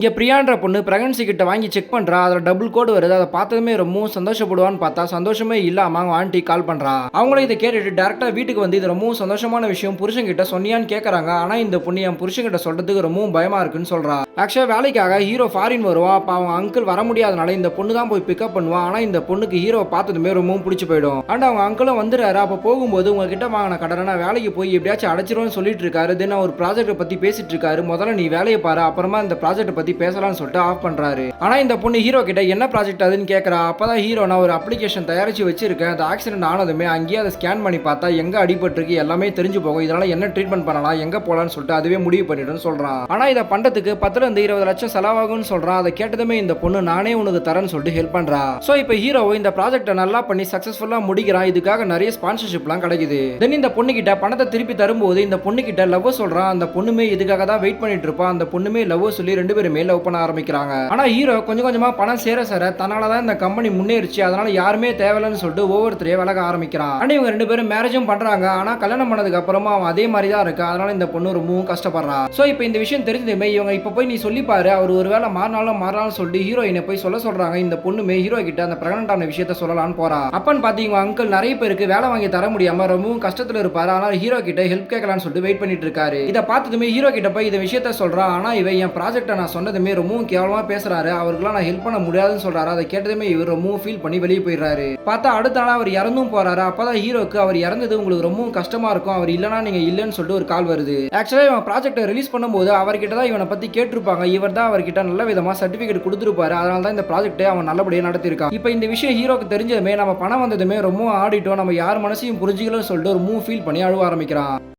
இங்க பிரியான்ற பொண்ணு பிரெக்னன்சி கிட்ட வாங்கி செக் பண்றா. அதுல டபுள் கோடு வருது. அத பார்த்ததுமே ரொம்பவும் சந்தோஷப்படுவான்னு பார்த்தா, சந்தோஷமே இல்லாம அவங்க ஆன்ட்டி கால் பண்றா. அவங்களும் இத கேட்டுட்டு டைரக்ட்டா வீட்டுக்கு வந்து இது ரொம்பவும் சந்தோஷமான விஷயம் புருஷன்கிட்ட சொன்னியான்னு கேட்கறாங்க. ஆனா இந்த பொண்ணு என் புருஷன்கிட்ட சொல்றதுக்கு ரொம்பவும் பயமா இருக்குன்னு சொல்றா. ஆக்சுவலா வேலைக்காக ஹீரோ ஃபாரின் வருவான். அப்ப அவங்க அங்கிள் வர முடியாதனால இந்த பொண்ணு தான் போய் பிக்கப் பண்ணுவா. ஆனா இந்த பொண்ணுக்கு ஹீரோவ பார்த்ததுமே ரொம்பவும் பிடிச்சு போயிடும். அண்ட் அவங்க அங்கிளும் வந்துறாரு. அப்ப போகும்போது உங்ககிட்ட வாங்கின கடனை நான் வேலைக்கு போய் எப்படியாச்சும் அடைச்சிருவேன்னு சொல்லிட்டு இருக்காரு. தென் ஒரு ப்ராஜெக்ட பத்தி பேசிட்டு இருக்காரு. முதல்ல நீ வேலையை பாரு, அப்புறமா இந்த ப்ராஜெக்ட பத்தி பேசலாம்னு சொல்லிட்டு ஆஃப் பண்றாரு. ஆனா இந்த பொண்ணு ஹீரோ கிட்ட என்ன ப்ராஜெக்ட் அதுன்னு கேக்குறா. அப்பதான் ஹீரோ நான் ஒரு அப்ளிகேஷன் தயாரிச்சு வச்சிருக்கேன். அந்த ஆக்சிடென்ட் ஆனதுமே அங்கேயே அதை ஸ்கேன் பண்ணி பார்த்தா எங்க அடிபட்டிருக்கு எல்லாமே தெரிஞ்சு போகும். இதனால என்ன ட்ரீட்மெண்ட் பண்ணலாம், எங்க போலாம்னு சொல்லிட்டு அதுவே முடிவு பண்ணிடுன்னு சொல்றான். ஆனா இதை பண்றதுக்கு 10 இருந்து 20 லட்சம் செலவாகும்னு சொல்றான். அதை கேட்டதுமே இந்த பொண்ணு நானே உனக்கு தரேன்னு சொல்லிட்டு ஹெல்ப் பண்றா. சோ இப்போ ஹீரோ இந்த ப்ராஜெக்ட்டை நல்லா பண்ணி சக்சஸ்ஃபுல்லா முடிக்கிறான். இதுக்காக நிறைய ஸ்பான்சர்ஷிப்லாம் கிடைக்குது. தென் இந்த பொண்ணு கிட்ட பணத்தை திருப்பி தரும்போது இந்த பொண்ணு கிட்ட லவ் சொல்றான். அந்த பொண்ணுமே இதுக்காக தான் வெயிட் பண்ணிட்டு இருப்பான். அந்த பொண்ணுமே லவ் சொல்லி 2 பேருமே லவ் பண்ண ஆரம்பிக்கிறாங்க. ஆனா ஹீரோ கொஞ்சம் கொஞ்சமா பணம் சேர தன்னால தான் இந்த கம்பெனி முன்னேறிச்சு, அதனால யாருமே தேவையில்லைன்னு சொல்லிட்டு ஒவ்வொருத்தரையே விலக ஆரம்பிக்கிறான். ஆனா இவங்க 2 பேரும் மேரேஜும் பண்றாங்க. ஆனா கல்யாணம் பண்ணதுக்கு அப்புறமா அவன் அதே மாதிரி தான் இருக்கா. அதனால இந்த பொண்ணு ரொம்பவும் கஷ்டப்படுறா. சோ இப்போ இந்த விஷயம் தெரிஞ்சதுமே இவங்க இப்ப போய் நீ சொல்லி பாரு, அவர் ஒருவேளை மாறினாலும் சொல்லிட்டு ஹீரோயினை போய் சொல்றாங்க. இந்த பொண்ணுமே ஹீரோ கிட்ட அந்த பிரெக்னன்ட் ஆன விஷயத்த சொல்லலாம்னு போறா. அப்பன்னு பாத்தீங்க அங்கிள் நிறைய பேருக்கு வேலை வாங்கி தர முடியாம ரொம்பவும் கஷ்டத்துல இருப்பாரு. ஆனா ஹீரோ கிட்ட ஹெல்ப் கேட்கலாம்னு சொல்லிட்டு வெயிட் பண்ணிட்டு இருக்காரு. இதை பார்த்ததுமே ஹீரோ கிட்ட போய் இந்த விஷயத்த சொல்றா. ஆனா இவன் என் ப்ராஜெக்ட நான் சொன்னதுமே ரொம்பவும் கேவலமா பேசுறாரு, அவருக்குலாம் நான் ஹெல்ப் பண்ண முடியாதுன்னு சொல்றாரு. அதை கேட்டதுமே இவர் ரொம்பவும் ஃபீல் பண்ணி வெளியே போயிடுறாரு. பார்த்தா அடுத்த நாள் அவர் இறந்தும் போறாரு. அப்பதான் ஹீரோக்கு அவர் இறந்தது உங்களுக்கு ரொம்பவும் கஷ்டமா இருக்கும், அவர் இல்லனா நீங்க இல்லன்னு சொல்லிட்டு ஒரு கால் வருது. ஆக்சுவலா இவன் ப்ராஜெக்ட்டை ரிலீஸ் பண்ணும்போது அவர்கிட்ட தான் இவனை பத்தி கேட்டிருப்பாங்க. இவர் தான் அவர்கிட்ட நல்ல விதமா சர்டிபிகேட் கொடுத்துருப்பாரு. அதனால தான் இந்த ப்ராஜெக்ட்டை அவன் நல்லபடியா நடத்திருக்கான். இப்போ இந்த விஷயம் ஹீரோக்கு தெரிஞ்சதுமே நம்ம பணம் வந்ததுமே ரொம்ப ஆடிட்டோம், நம்ம யார் மனசையும் புரிஞ்சுக்கலன்னு சொல்லிட்டு ஒரு ஃபீல் பண்ணி அழுவ ஆரம்பிக்கிறான்.